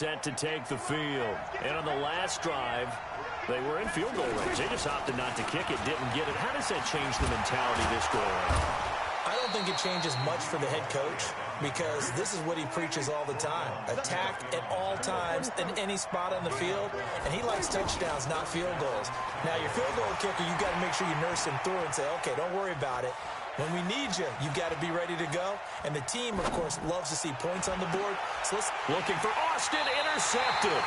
Set to take the field. And on the last drive, they were in field goal range. They just opted not to kick it, didn't get it. How does that change the mentality this go around? I don't think it changes much for the head coach because this is what he preaches all the time. Attack at all times in any spot on the field, and he likes touchdowns, not field goals. Now, your field goal kicker, you've got to make sure you nurse him through and say, okay, don't worry about it. When we need you, you've got to be ready to go. And the team, of course, loves to see points on the board. So let's looking for Austin, intercepted.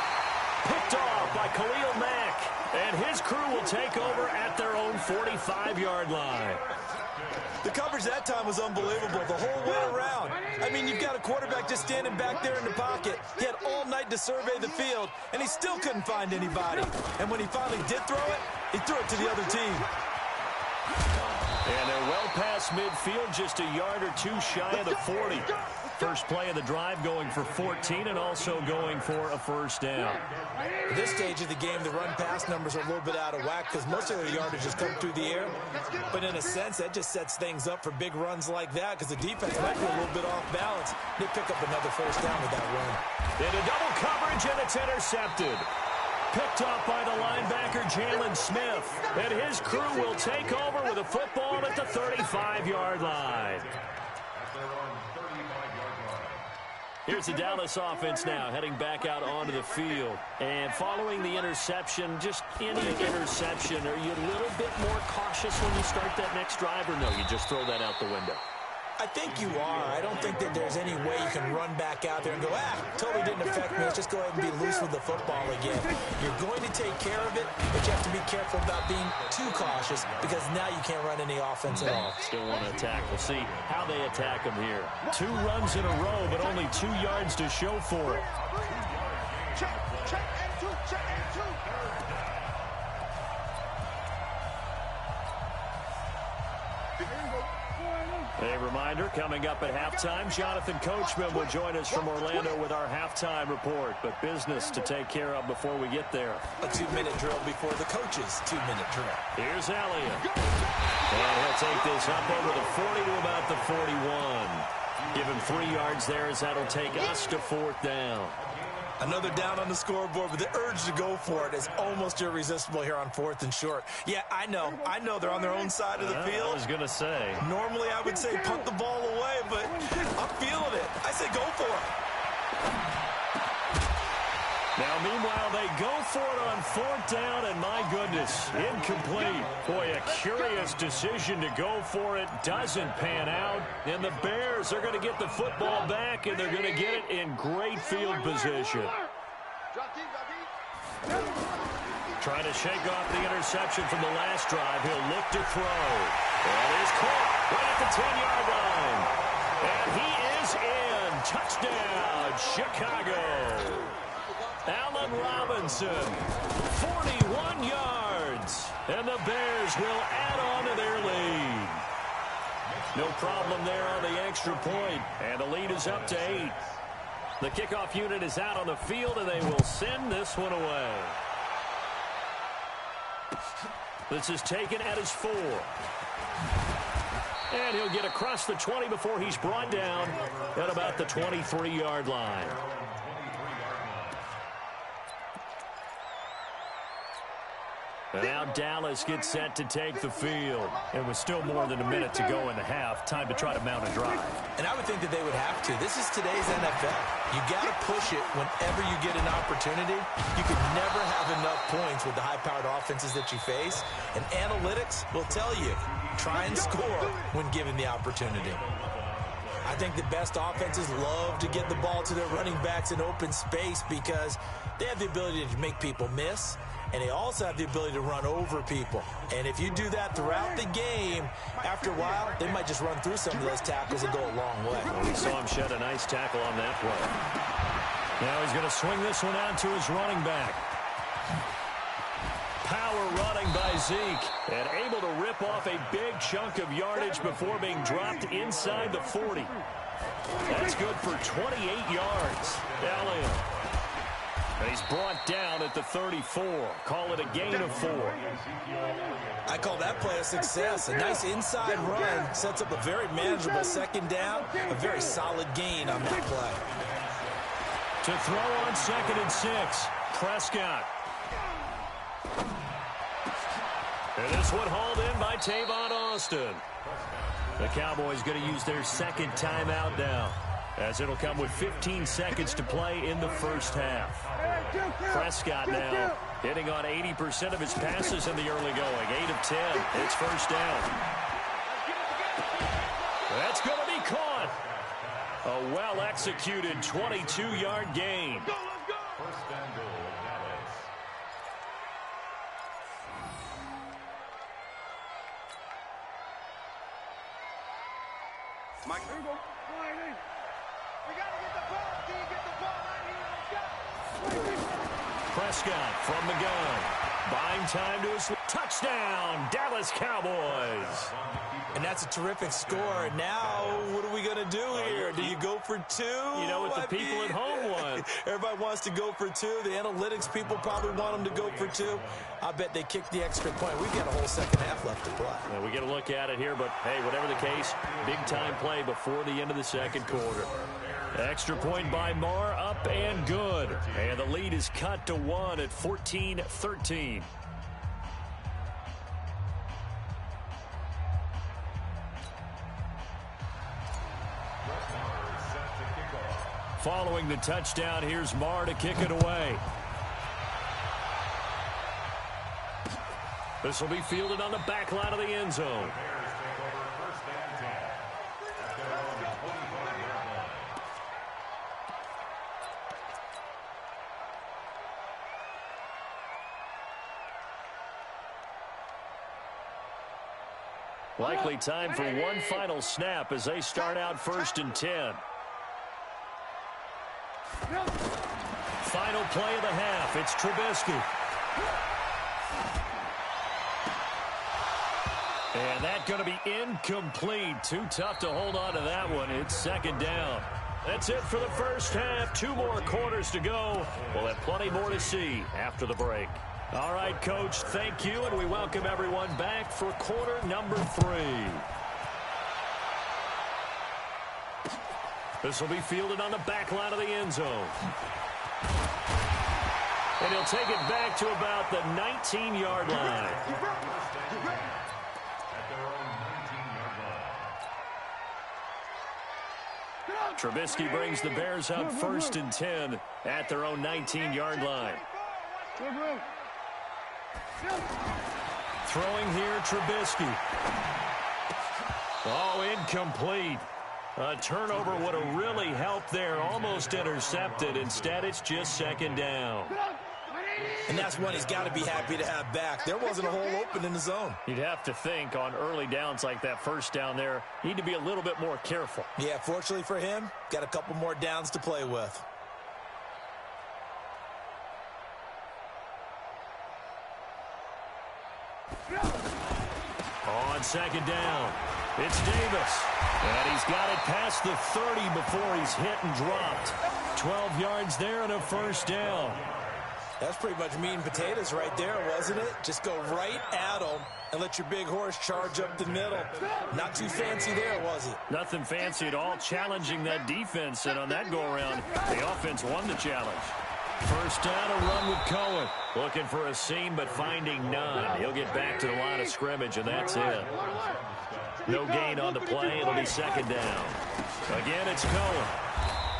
Picked off by Khalil Mack. And his crew will take over at their own 45-yard line. The coverage that time was unbelievable the whole way around. I mean, you've got a quarterback just standing back there in the pocket. He had all night to survey the field, and he still couldn't find anybody. And when he finally did throw it, he threw it to the other team. And they're well past midfield, just a yard or two shy of the 40. First play of the drive going for 14 and also going for a first down. At this stage of the game, the run-pass numbers are a little bit out of whack because most of their yardage has come through the air. But in a sense, that just sets things up for big runs like that because the defense might be a little bit off balance. They pick up another first down with that run. Into double coverage, and it's intercepted. Picked up by the linebacker, Jalen Smith. And his crew will take over with a football at the 35-yard line. Here's the Dallas offense now, heading back out onto the field. And following the interception, just any interception, are you a little bit more cautious when you start that next drive, or no, you just throw that out the window? I think you are. I don't think that there's any way you can run back out there and go, totally didn't affect me. Let's just go ahead and be loose with the football again. You're going to take care of it, but you have to be careful about being too cautious because now you can't run any offense at all. Still want to attack. We'll see how they attack them here. 2 runs in a row, but only 2 yards to show for it. Check and 2, check and 2. A reminder, coming up at halftime, Jonathan Coachman will join us from Orlando with our halftime report. But business to take care of before we get there. A 2-minute drill before the coach's 2-minute drill. Here's Elliott. And he'll take this up over the 40 to about the 41. Give him 3 yards there as that'll take us to 4th down. Another down on the scoreboard, but the urge to go for it is almost irresistible here on 4th and short. Yeah, I know they're on their own side of the field. I was going to say. Normally I would say punt the ball away, but I'm feeling it. I say go for it. Now, meanwhile, they go for it on 4th down, and my goodness, incomplete. Boy, a curious decision to go for it. Doesn't pan out, and the Bears are going to get the football back, and they're going to get it in great field position. Trying to shake off the interception from the last drive. He'll look to throw. And he's caught right at the 10-yard line. And he is in. Touchdown, Chicago. Allen Robinson, 41 yards, and the Bears will add on to their lead. No problem there on the extra point, and the lead is up to 8. The kickoff unit is out on the field, and they will send this one away. This is taken at his 4. And he'll get across the 20 before he's brought down at about the 23-yard line. And now Dallas gets set to take the field. It was still more than a minute to go in the half. Time to try to mount a drive. And I would think that they would have to. This is today's NFL. You got to push it whenever you get an opportunity. You could never have enough points with the high-powered offenses that you face. And analytics will tell you, try and score when given the opportunity. I think the best offenses love to get the ball to their running backs in open space because they have the ability to make people miss. And they also have the ability to run over people. And if you do that throughout the game, after a while, they might just run through some of those tackles and go a long way. Well, we saw him shed a nice tackle on that play. Now he's going to swing this one out to his running back. Power running by Zeke. And able to rip off a big chunk of yardage before being dropped inside the 40. That's good for 28 yards. Elliott. He's brought down at the 34. Call it a gain of 4. I call that play a success. A nice inside run sets up a very manageable second down. A very solid gain on that play. To throw on 2nd and 6. Prescott. And this one hauled in by Tavon Austin. The Cowboys going to use their 2nd timeout now, as it'll come with 15 seconds to play in the first half. Prescott now hitting on 80% of his passes in the early going. 8 of 10. It's first down. That's going to be caught. A well-executed 22-yard gain. First and goal, Dallas. Mike, here you go. We got to get the ball. Can you get the ball right here? Let's go. Prescott from the gun. Buying time to his touchdown, Dallas Cowboys. And that's a terrific score. Now, what are we going to do here? Do you go for 2? You know what the people at home want. Everybody wants to go for 2. The analytics people probably want them to go for 2. I bet they kick the extra point. We've got a whole second half left to play. Well, we get a look at it here, but, hey, whatever the case, big-time play before the end of the second quarter. Extra point by Marr, up and good. And the lead is cut to 1 at 14-13. Following the touchdown, here's Marr to kick it away. This will be fielded on the back line of the end zone. Likely time for one final snap as they start out 1st and 10. Final play of the half. It's Trubisky. And that's going to be incomplete. Too tough to hold on to that one. It's 2nd down. That's it for the first half. 2 more quarters to go. We'll have plenty more to see after the break. All right, Coach, thank you, and we welcome everyone back for quarter number 3. This will be fielded on the back line of the end zone. And he'll take it back to about the 19-yard line. Trubisky brings the Bears up 1st and 10 at their own 19-yard line. Throwing here, Trubisky. Oh, incomplete. A turnover would have really helped there. Almost intercepted. Instead, it's just 2nd down. And that's one he's got to be happy to have back. There wasn't a hole open in the zone. You'd have to think on early downs like that, first down there, need to be a little bit more careful. Yeah, fortunately for him, got a couple more downs to play with. On 2nd down, it's Davis. And he's got it past the 30 before he's hit and dropped. 12 yards there and a first down. That's pretty much meat and potatoes right there, wasn't it? Just go right at him and let your big horse charge up the middle. Not too fancy there, was it? Nothing fancy at all, challenging that defense. And on that go-around, the offense won the challenge. First down, a run with Cohen. Looking for a seam, but finding none. He'll get back to the line of scrimmage, and that's it. No gain on the play. It'll be 2nd down. Again, it's Cohen.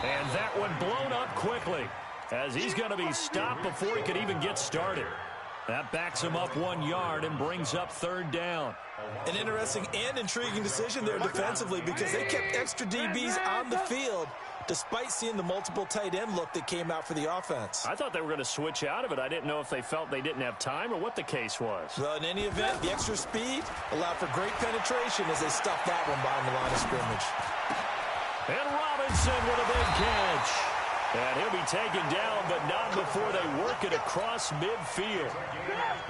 And that one blown up quickly, as he's going to be stopped before he could even get started. That backs him up 1 yard and brings up 3rd down. An interesting and intriguing decision there defensively, because they kept extra DBs on the field despite seeing the multiple tight end look that came out for the offense. I thought they were going to switch out of it. I didn't know if they felt they didn't have time or what the case was. Well, in any event, the extra speed allowed for great penetration as they stuffed that one behind the line of scrimmage. And Robinson with a big catch. And he'll be taken down, but not before they work it across midfield.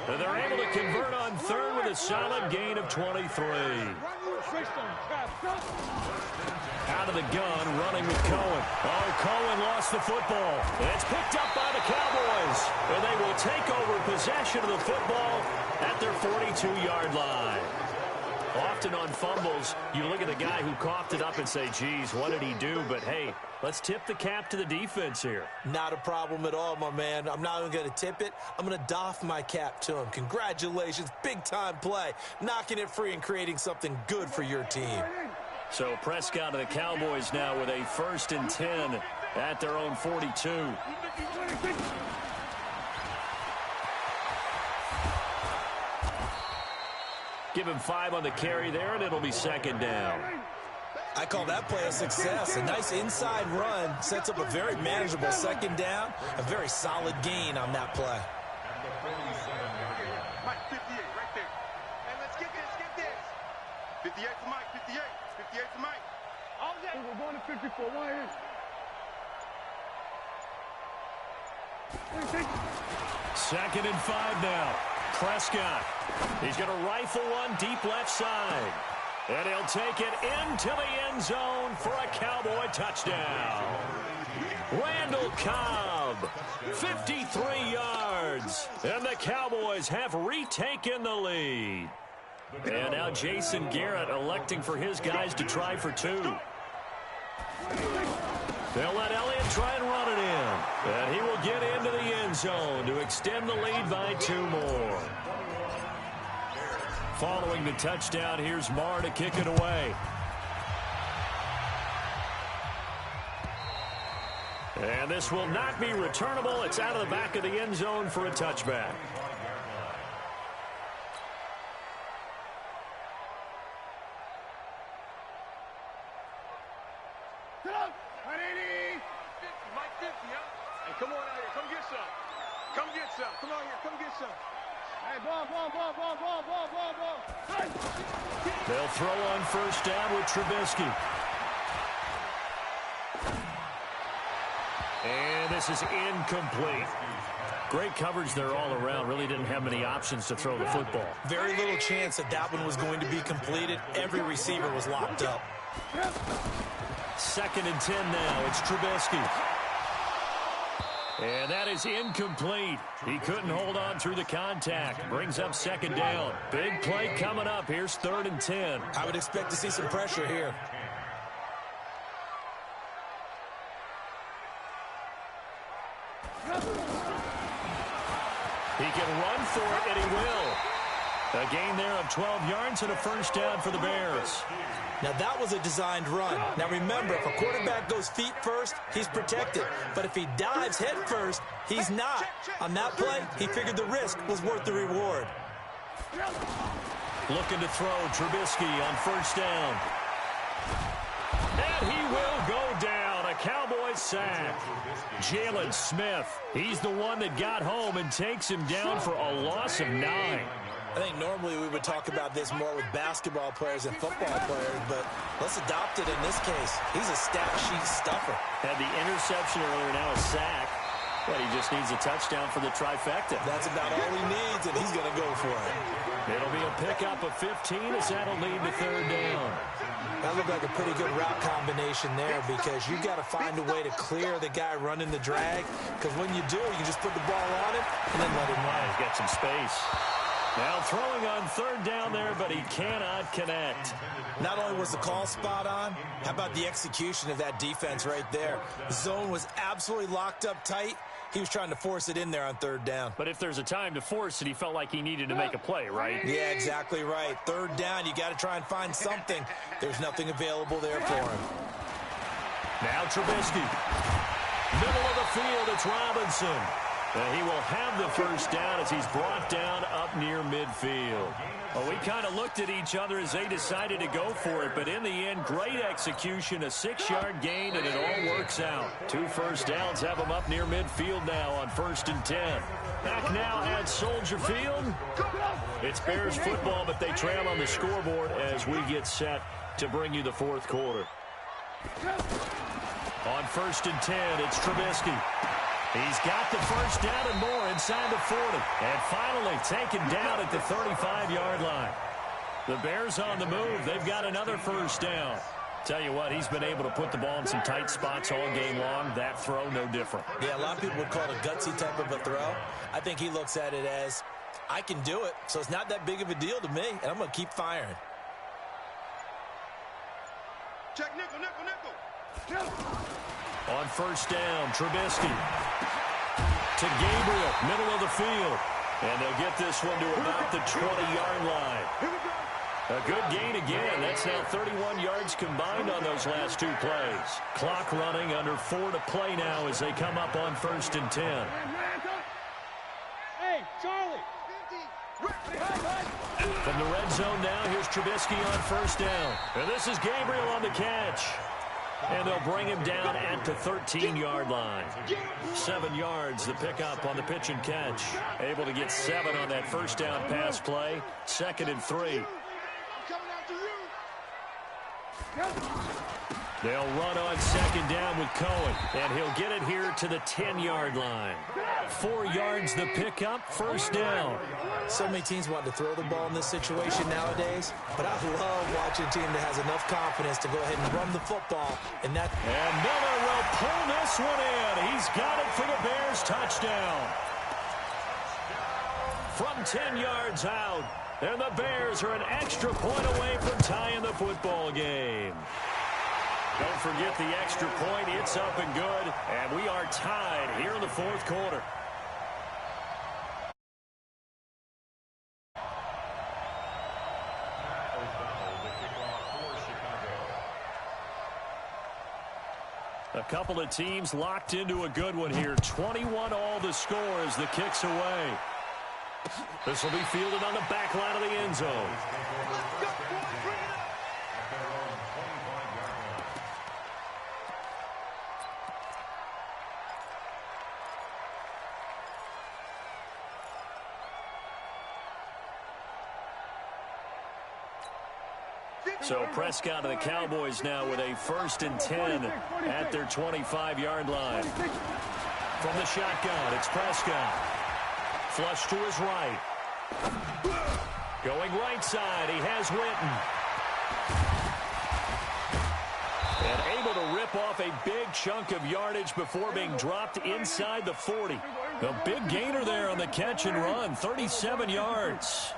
And they're able to convert on 3rd with a solid gain of 23. Out of the gun, running with Cohen. Oh, Cohen lost the football. And it's picked up by the Cowboys. And they will take over possession of the football at their 42-yard line. Often on fumbles, you look at the guy who coughed it up and say, geez, what did he do? But, hey, let's tip the cap to the defense here. Not a problem at all, my man. I'm not even going to tip it. I'm going to doff my cap to him. Congratulations. Big-time play. Knocking it free and creating something good for your team. So Prescott and the Cowboys now with a 1st and 10 at their own 42. Give him 5 on the carry there, and it'll be 2nd down. I call that play a success. A nice inside run sets up a very manageable 2nd down. A very solid gain on that play. Mike, 58, right there. Hey, let's get this. 58 for Mike, 58. 58 for Mike. All day. We're going to 54, 1 here. 2nd and 5 now. Prescott. He's going to rifle one deep left side. And he'll take it into the end zone for a Cowboy touchdown. Randall Cobb, 53 yards. And the Cowboys have retaken the lead. And now Jason Garrett electing for his guys to try for 2. They'll let Elliott try and run it in. And he will get into the end zone to extend the lead by 2 more. Following the touchdown, here's Marr to kick it away. And this will not be returnable. It's out of the back of the end zone for a touchback. Mike 50, huh? Hey, come on out here. Come get some. Come get some. Come on here. Come get some. Hey, ball. Hey. They'll throw on 1st down with Trubisky. And this is incomplete. Great coverage there all around. Really didn't have many options to throw the football. Very little chance that one was going to be completed. Every receiver was locked up. 2nd and 10 now. It's Trubisky. And that is incomplete. He couldn't hold on through the contact. Brings up 2nd down. Big play coming up. Here's 3rd and 10. I would expect to see some pressure here. He can run for it, and he will. A gain there of 12 yards and a 1st down for the Bears. Now, that was a designed run. Now, remember, if a quarterback goes feet first, he's protected. But if he dives head first, he's not. On that play, he figured the risk was worth the reward. Looking to throw Trubisky on 1st down. And he will go down. A Cowboys sack. Jalen Smith, he's the one that got home and takes him down for a loss of 9. I think normally we would talk about this more with basketball players and football players, but let's adopt it in this case. He's a stat sheet stuffer. Had the interception earlier, now a sack. But he just needs a touchdown for the trifecta. That's about all he needs, and he's going to go for it. It'll be a pickup of 15 as that'll lead to 3rd down. That looked like a pretty good route combination there because you've got to find a way to clear the guy running the drag, because when you do, you just put the ball on him and then let him run. He's got some space. Now throwing on 3rd down there, but he cannot connect. Not only was the call spot on, how about the execution of that defense right there? The zone was absolutely locked up tight. He was trying to force it in there on 3rd down. But if there's a time to force it, he felt like he needed to make a play, right? Yeah, exactly right. 3rd down, you got to try and find something. There's nothing available there for him. Now Trubisky. Middle of the field, it's Robinson. And he will have the 1st down as he's brought down up near midfield. Well, we kind of looked at each other as they decided to go for it, but in the end, great execution, a 6-yard gain, and it all works out. 2 1st downs have them up near midfield now on 1st and 10. Back now at Soldier Field. It's Bears football, but they trail on the scoreboard as we get set to bring you the 4th quarter. On 1st and 10, it's Trubisky. He's got the 1st down and more inside the 40. And finally taken down at the 35-yard line. The Bears on the move. They've got another 1st down. Tell you what, he's been able to put the ball in some tight spots all game long. That throw, no different. Yeah, a lot of people would call it a gutsy type of a throw. I think he looks at it as, I can do it, so it's not that big of a deal to me, and I'm going to keep firing. Check nickel, nickel, nickel. On first down, Trubisky to Gabriel, middle of the field. And they'll get this one to about the 20-yard line. A good gain again. That's now 31 yards combined on those last two plays. Clock running, under 4 to play now as they come up on first and 10. Hey, Charlie. From the red zone now, here's Trubisky on first down. And this is Gabriel on the catch. And they'll bring him down at the 13-yard line. 7 yards, the pickup on the pitch and catch. Able to get 7 on that first down pass play. 2nd and 3. They'll run on second down with Cohen, and he'll get it here to the 10-yard line. 4 yards the pickup, first down. So many teams want to throw the ball in this situation nowadays, but I love watching a team that has enough confidence to go ahead and run the football. And Miller will pull this one in. He's got it for the Bears touchdown. From 10 yards out, and the Bears are an extra point away from tying the football game. Don't forget the extra point. It's up and good. And we are tied here in the fourth quarter. A couple of teams locked into a good one here. 21 all the score as the kick's away. This will be fielded on the back line of the end zone. So Prescott and the Cowboys now with a 1st and 10 at their 25-yard line. From the shotgun, it's Prescott. Flush to his right. Going right side, he has Witten. And able to rip off a big chunk of yardage before being dropped inside the 40. A big gainer there on the catch and run, 37 yards.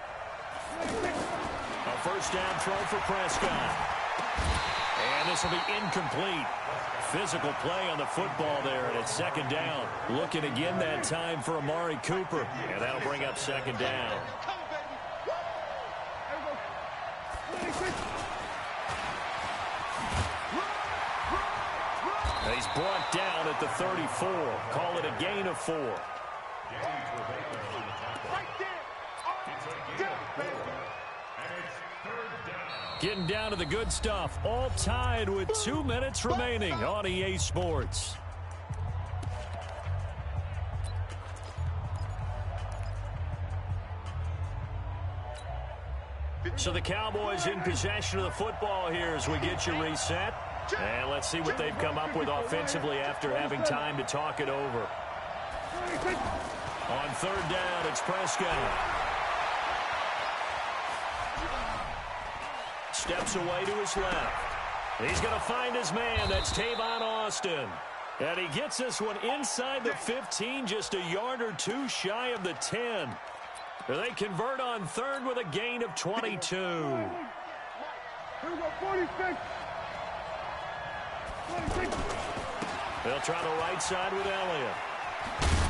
A first down throw for Prescott. And this will be incomplete. Physical play on the football there, and it's 2nd down. Looking again that time for Amari Cooper. And that'll bring up 2nd down. He's brought down at the 34. Call it a gain of 4. Getting down to the good stuff. All tied with 2 minutes remaining on EA Sports. So the Cowboys in possession of the football here as we get you reset. And let's see what they've come up with offensively after having time to talk it over. On 3rd down, it's Prescott. Steps away to his left. He's going to find his man. That's Tavon Austin. And he gets this one inside the 15, just a yard or 2 shy of the 10. They convert on 3rd with a gain of 22. They'll try the right side with Elliott.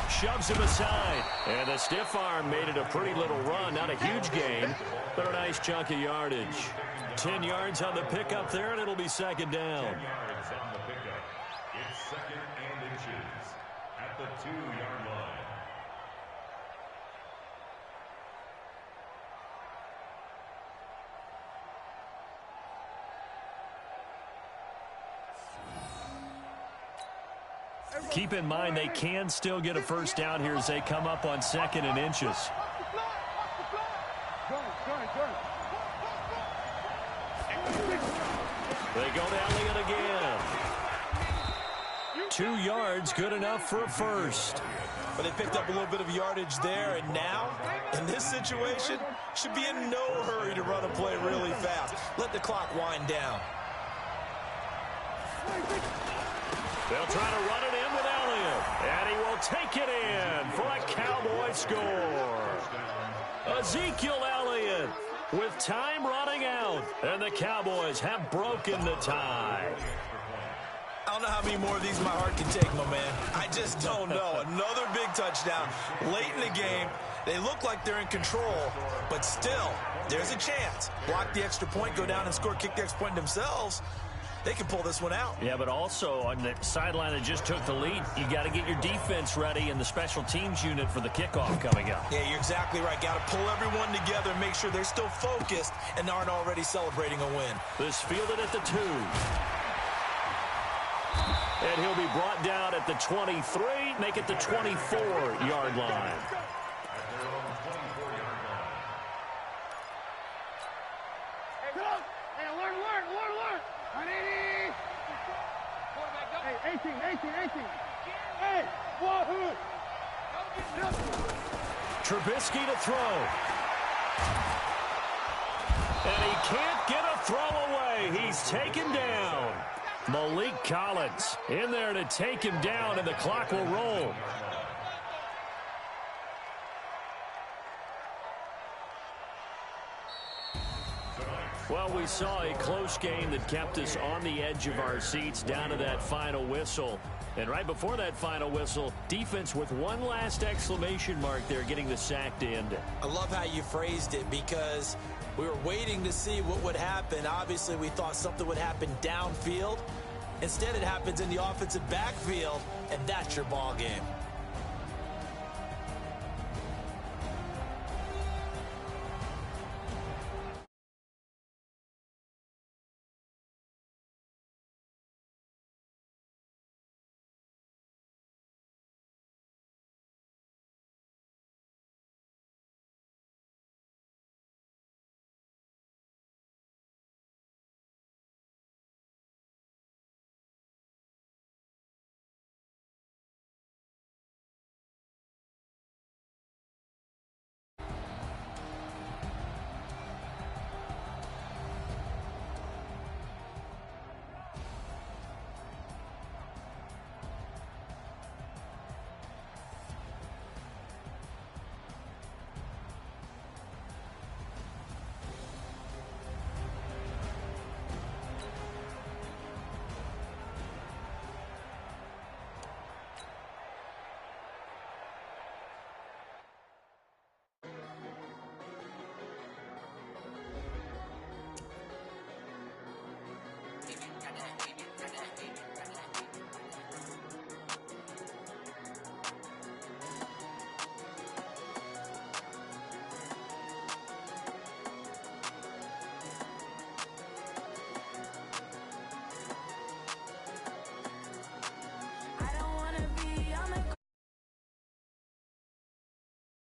Shoves him aside. And the stiff arm made it a pretty little run. Not a huge gain, but a nice chunk of yardage. 10 yards on the pickup there, and it'll be 2nd down. 10 yards on the pickup. It's 2nd and inches at the 2-yard line. Keep in mind they can still get a first down here as they come up on 2nd and inches. They go to Elliott again. 2 yards, good enough for a first. But they picked up a little bit of yardage there, and now, in this situation, should be in no hurry to run a play really fast. Let the clock wind down. They'll try to run it in with Elliott, and he will take it in for a Cowboy score. Ezekiel Elliott with time running out. And the Cowboys have broken the tie. I don't know how many more of these my heart can take, my man. I just don't know. Another big touchdown late in the game. They look like they're in control, but still, there's a chance. Block the extra point, go down and score, kick the extra point themselves. They can pull this one out. Yeah, but also on the sideline that just took the lead, you got to get your defense ready and the special teams unit for the kickoff coming up. Yeah, you're exactly right. Got to pull everyone together and make sure they're still focused and aren't already celebrating a win. This fielded at the 2. And he'll be brought down at the 23, make it the 24-yard line. Trubisky to throw. And he can't get a throw away. He's taken down. Malik Collins in there to take him down, and the clock will roll. Well, we saw a close game that kept us on the edge of our seats down to that final whistle. And right before that final whistle, defense with one last exclamation mark there, getting the sack to end it. I love how you phrased it, because we were waiting to see what would happen. Obviously, we thought something would happen downfield. Instead, it happens in the offensive backfield, and that's your ball game.